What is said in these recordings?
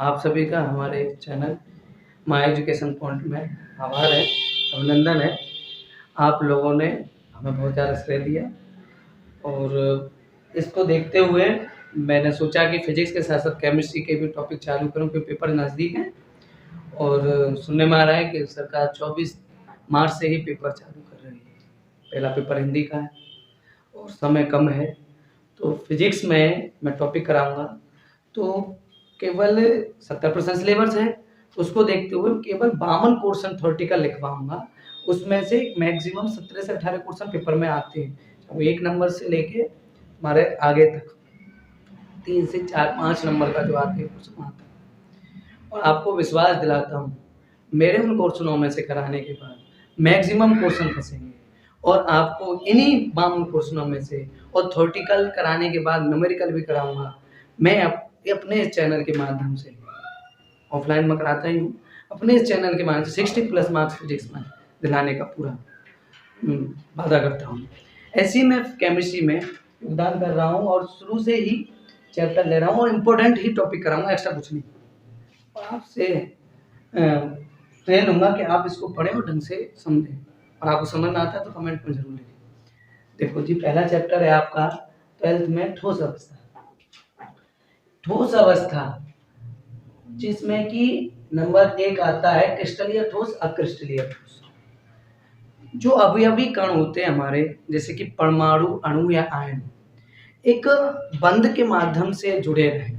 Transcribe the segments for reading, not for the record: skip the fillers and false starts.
आप सभी का हमारे चैनल माय एजुकेशन पॉइंट में आभार है, अभिनंदन है। आप लोगों ने हमें बहुत ज़्यादा श्रेय दिया और इसको देखते हुए मैंने सोचा कि फिजिक्स के साथ साथ केमिस्ट्री के भी टॉपिक चालू करूं, क्योंकि पेपर नज़दीक हैं और सुनने में आ रहा है कि सरकार 24 मार्च से ही पेपर चालू कर रही है। पहला पेपर हिंदी का है और समय कम है, तो फिजिक्स में मैं टॉपिक कराऊंगा। तो केवल 70% सिलेबस है, उसको देखते हुए केवल 52 क्वेश्चन थ्योरेटिकल लिखवाऊंगा। उसमें से मैक्सिमम 17 से 18 क्वेश्चन पेपर में आते हैं, वो 1 नंबर से लेके हमारे आगे तक 3 से 4-5 नंबर का जो आते हैं क्वेश्चन आता है। और आपको विश्वास दिलाता हूँ, मेरे उन क्वेश्चनों में से कराने के बाद मैक्सिमम क्वेश्चन फंसेंगे और आपको इन्हीं 52 क्वेश्चनों में से और थ्योरेटिकल कराने के बाद न्यूमेरिकल भी कराऊंगा। मैं अपने चैनल के माध्यम से, ऑफलाइन में कराता ही हूँ, अपने इस चैनल के माध्यम से 60+ मार्क्स फिजिक्स में दिलाने का पूरा वादा करता हूँ। ऐसे ही मैं केमिस्ट्री में योगदान कर रहा हूँ और शुरू से ही चैप्टर ले रहा हूँ और इम्पोर्टेंट ही टॉपिक कराऊंगा, एक्स्ट्रा कुछ नहीं। और आपसे प्रे लूँगा कि आप इसको पढ़ें और ढंग से समझें, और आपको समझ में आता है तो कमेंट में जरूर लिखें। देखो जी, पहला चैप्टर है आपका 12th में ठोस अवस्था। ठोस अवस्था जिसमें कि नंबर 1 आता है क्रिस्टलीय ठोस, अक्रिस्टलीय ठोस। जो अवयवी कण होते हैं हमारे, जैसे कि परमाणु, अणु या आयन, एक बंध के माध्यम से जुड़े रहे,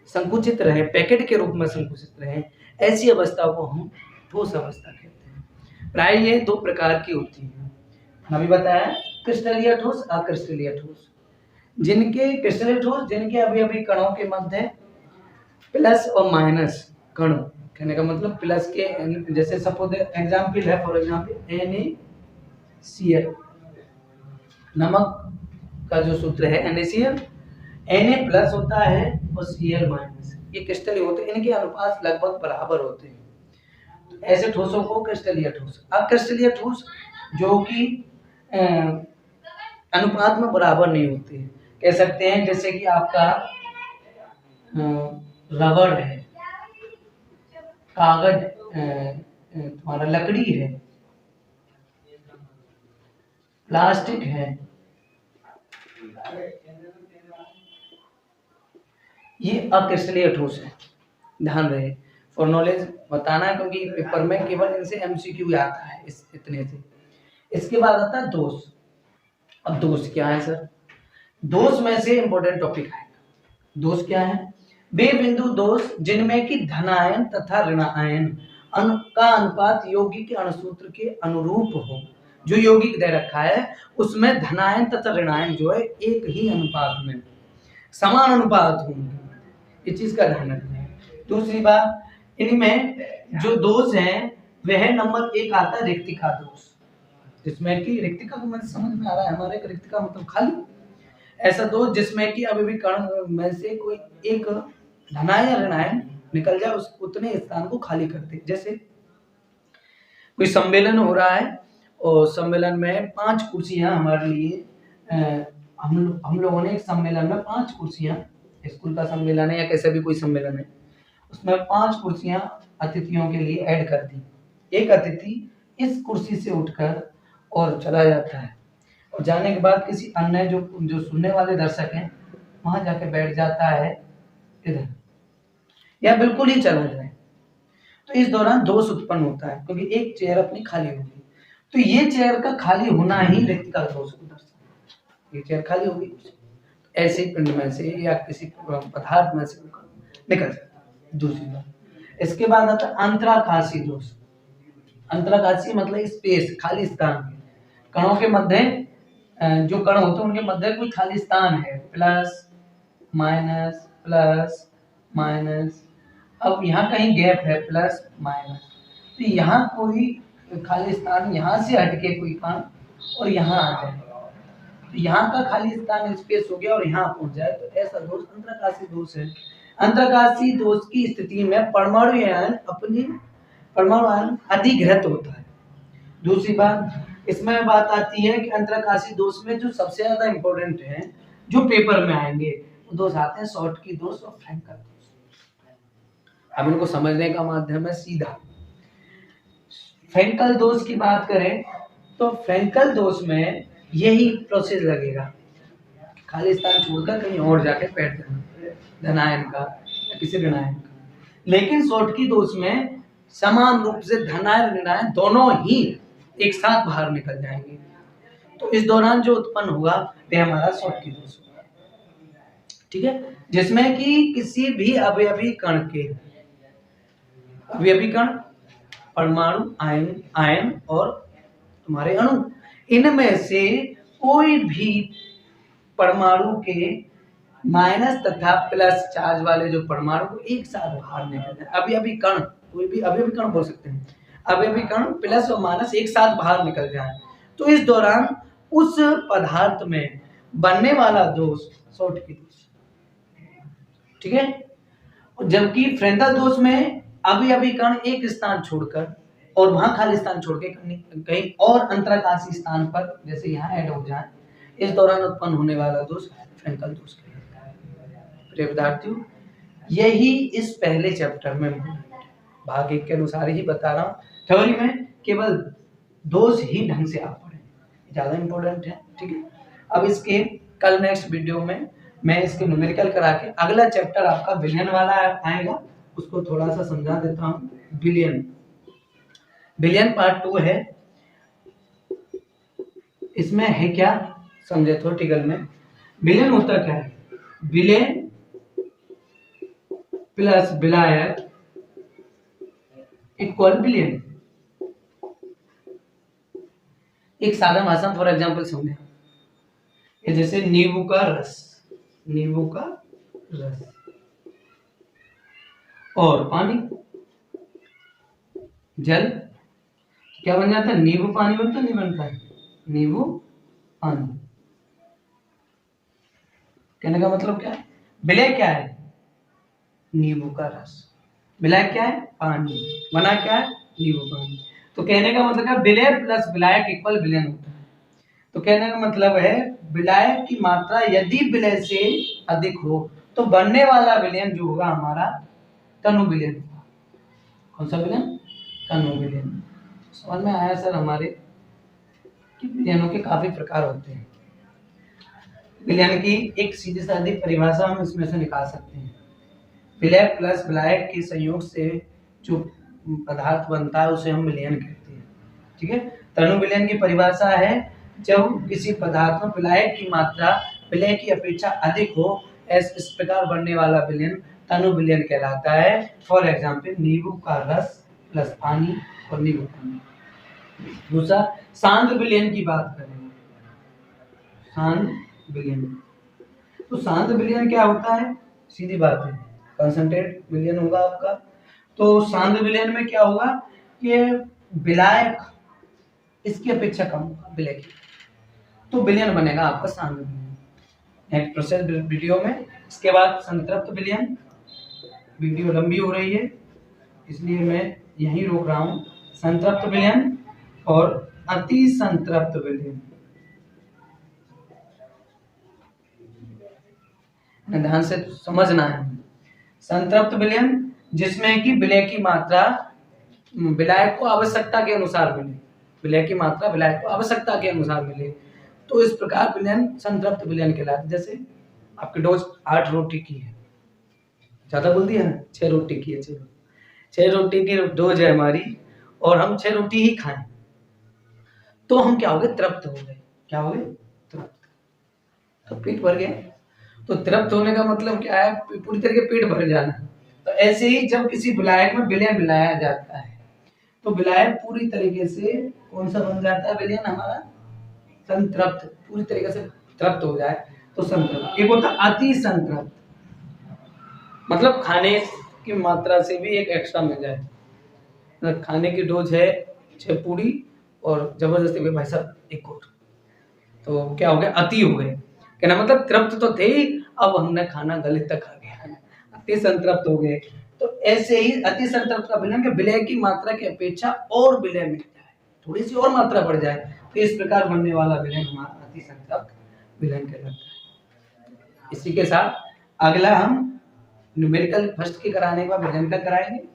संकुचित रहे, पैकेट के रूप में संकुचित रहे, ऐसी अवस्था को हम ठोस अवस्था कहते हैं। प्राय ये 2 प्रकार की होती है, अभी बताया, क्रिस्टलीय ठोस, अक्रिस्टलीय ठोस। जिनके क्रिस्टलीय ठोस, जिनके अवयवी कणों के मध्य प्लस और माइनस कण, कहने का मतलब प्लस के, जैसे सपोज एग्जांपल है, फॉर एग्जांपल NaCl, नमक का जो सूत्र है NaCl, Na+ होता है और Cl-, ये क्रिस्टलीय होते हैं, इनके अनुपात लगभग बराबर होते हैं। तो ऐसे ठोसों को क्रिस्टलीय ठोस। अक्रिस्टलीय ठोस जो कि अनुपात में बराबर नहीं होते, कह सकते हैं जैसे कि आपका रबड़ है, कागज, तुम्हारा लकड़ी है, प्लास्टिक है, ये अक्रिस्टलीय ठोस है। ध्यान रहे, फॉर नॉलेज बताना है, क्योंकि पेपर में केवल इनसे MCQ आता है, इस इतने से। इसके बाद आता है दोष। अब दोष क्या है सर? दोष में से इंपॉर्टेंट टॉपिक है। दोष क्या है? वे बिंदु दोष जिनमें कि धनायन तथा ऋणायन का अनुपात यौगिक के अणुसूत्र के अनुरूप हो। जो यौगिक दे रखा है उसमें धनायन तथा ऋणायन जो है एक ही अनुपात में, समान अनुपात होंगे, इस चीज का ध्यान रखना है। दूसरी बात, इनमें जो दोष हैं वह नंबर 1 आता है रिक्तिका दोष, जिसमें कि रिक्तिका को मुझे समझ में आ रहा है, हमारे रिक्तिका मतलब खाली, ऐसा दोष जिसमें कि अभी भी कण में से कोई एक धनायन या ऋणायन निकल जाए, उस उतने स्थान को खाली कर दे। जैसे कोई सम्मेलन हो रहा है और सम्मेलन में 5 कुर्सियां हमारे लिए, हम लोगों ने एक सम्मेलन में 5 कुर्सियां, स्कूल का सम्मेलन है या कैसे भी कोई सम्मेलन है, उसमें 5 कुर्सियां अतिथियों के लिए ऐड कर दी। एक अतिथि इस कुर्सी से उठकर और चला जाता है, और जाने के बाद किसी अन्य जो सुनने वाले दर्शक हैं वहां जाके बैठ जाता है इधर, या बिल्कुल ही चला जाए, तो इस दौरान दोष उत्पन्न होता है, क्योंकि एक चेयर अपनी खाली होगी। तो ये चेयर का खाली होना ही रिक्तिका दोष को दर्शाता है। ये चेयर खाली होगी, ऐसे पिंड में से या किसी पदार्थ में से निकल जाता है। दूसरी बात, इसके बाद आता है अंतराकाशी दोष। अंतराकाशी मतलब स्पेस, खाली स्थान, कणों के मध्य, जो कण होते हैं उनके मध्य कोई खाली स्थान है, प्लस माइनस, अब यहाँ कहीं गैप है, प्लस माइनस, तो यहाँ कोई खाली स्थान, यहाँ से हटके कोई कण और यहाँ आ जाए, तो यहाँ का खाली स्थान स्पेस हो गया और यहाँ पहुंच जाए, तो ऐसा दोष अंतराकाशी दोष है। अंतराकाशी दोष की स्थिति में परमाणु आयन अधिघृत होता है। दूसरी बात, इसमें बात आती है कि अंतराकाशी दोष में जो सबसे ज्यादा इंपॉर्टेंट है, जो पेपर में आएंगे, वो दोष आते हैं शॉर्टकी दोष और फ्रैंकल दोष। अब इनको समझने का माध्यम है सीधा। फ्रैंकल दोष की बात करें तो फ्रैंकल दोष में यही प्रोसेस लगेगा, खाली स्थान छोड़कर कहीं और जाके बैठ जाना, धनायन का या किसी ऋणायन का। लेकिन शॉर्टकी दोष में समान रूप से धनायन ऋणायन दोनों ही एक साथ बाहर निकल जाएंगे, तो इस दौरान जो उत्पन्न हुआ वह हमारा शॉर्टकी दोष होगा। ठीक है, जिसमें कि किसी भी अवयवी कण के, अवयवी कण परमाणु, आयन और हमारे अणु, इनमें से कोई भी परमाणु के माइनस तथा प्लस चार्ज वाले जो परमाणु को एक साथ बाहर निकल जाए, अवयवी कण, कोई भी अवयवी कण बोल सकते हैं, अवयवी कण प्लस और माइनस एक साथ बाहर निकल जाए, तो इस दौरान उस पदार्थ में बनने वाला दोष शॉर्टकी दोष। ठीक है, जबकि फ्रेंकल दोष में अवयवी कण एक स्थान छोड़कर और वहां खाली स्थान छोड़ के कहीं और अंतराकाशी स्थान पर जैसे यहाँ ऐड हो जाए, इस दौरान उत्पन्न होने वाला दोष फ्रेंकल दोष कहलाता है। प्रिय विद्यार्थियों, यही इस पहले चैप्टर में भाग 1 के अनुसार ही बता रहा हूँ। थ्योरी में केवल दोष ही ढंग से आप पढ़ें, ज्यादा इंपॉर्टेंट है। ठीक है, अब इसके कल नेक्स्ट वीडियो में मैं इसके न्यूमेरिकल करा के अगला चैप्टर आपका बिलियन वाला आएगा, उसको थोड़ा सा समझा देता हूँ। बिलियन पार्ट 2 है, इसमें है क्या समझे थ्योरेटिकल में। बिलियन होता क्या है, बिलियन प्लस विलायक इक्वल बिलियन। एक साधारण भाषा फॉर एग्जांपल समझे, ये जैसे नींबू का रस, नींबू का रस और पानी, जल, क्या बन जाता है, नींबू पानी बनता नहीं बनता है, नींबू पानी। कहने का मतलब क्या है, विलय क्या है, नींबू का रस, विलय क्या है, पानी, बना क्या है, नींबू पानी। तो कहने का मतलब है विलय प्लस विलायक इक्वल विलयन होता है। तो कहने का मतलब है विलायक की मात्रा यदि विलय से अधिक हो तो बनने वाला विलयन जो होगा हमारा तनु विलयन होगा। कौन सा विलयन, तनु विलयन। समझ में आया सर हमारे कि विलयनों के काफी प्रकार होते हैं। विलयन की एक सीधी सादी परिभाषा हम इसमें से निकाल सकते हैं, विलय प्लस विलायक के संयोग से जो पदार्थ बनता है उसे हम विलयन कहते हैं। ठीक है, तनु विलयन की परिभाषा है जब किसी पदार्थ में विलायक की मात्रा विलय की अपेक्षा अधिक हो, इस प्रकार बनने वाला विलयन तनु विलयन कहलाता है। फॉर एग्जाम्पल नींबू का रस प्लस पानी और नींबू पानी। दूसरा सांद्र विलयन की बात करें, सांद्र विलयन। तो सांद्र विलयन क्या होता है, सीधी बात है, कंसंट्रेट विलयन होगा आपका। तो सांद्र विलयन में क्या होगा कि विलायक इसकी अपेक्षा कम होगा विलय की, तो विलयन बनेगा आपका सांद्र विलयन। नेक्स्ट प्रोसेस वीडियो में, इसके बाद संतृप्त विलयन। वीडियो लंबी हो रही है इसलिए मैं यहीं रोक रहा हूँ। संतृप्त विलयन और अति संतृप्त विलयन, ध्यान से समझना है। संतृप्त विलयन जिसमें कि विलय की मात्रा विलायक को आवश्यकता के अनुसार मिले, विलय की मात्रा विलायक को आवश्यकता के अनुसार मिले, तो इस प्रकार विलयन संतृप्त विलयन कहलाता है। जैसे आपकी डोज 8 रोटी की है, ज्यादा बोल दिया ना, 6 रोटी की है, 6 रोटी की डोज है हमारी और हम 6 रोटी ही खाएं तो हम क्या हो गए, तृप्त हो गए। क्या हो गए, तृप्त, तो पेट भर गया। तो तृप्त होने का मतलब क्या है, पूरी तरीके पेट भर जाना। तो ऐसे ही जब किसी विलायक में विलयन मिलाया जाता है तो विलायक पूरी तरीके से कौन सा बन जाता है, विलयन हमारा संतृप्त, पूरी तरीके से तृप्त हो जाए तो संतृप्त। एक होता है अति संतृप्त, मतलब खाने की मात्रा से भी एक एक्स्ट्रा मिल जाए, मतलब खाने की डोज है 6 पूरी और जबरदस्ती भाई साहब 1 और, तो क्या हो गया, अति हो गए। कहना मतलब तृप्त तो थे ही, अब हमने खाना गले तक खा गया, अति संतृप्त हो गए। तो ऐसे ही अति संतृप्त का विलयन के विलय की मात्रा की अपेक्षा और विलय मिल जाए, थोड़ी सी और मात्रा बढ़ जाए, तो इस प्रकार बनने वाला विलयन हमारा अति संतृप्त विलयन कहलाता है। इसी के साथ अगला हम न्यूमेरिकल फर्स्ट की कराने के बाद मैकेनिकल कराएंगे।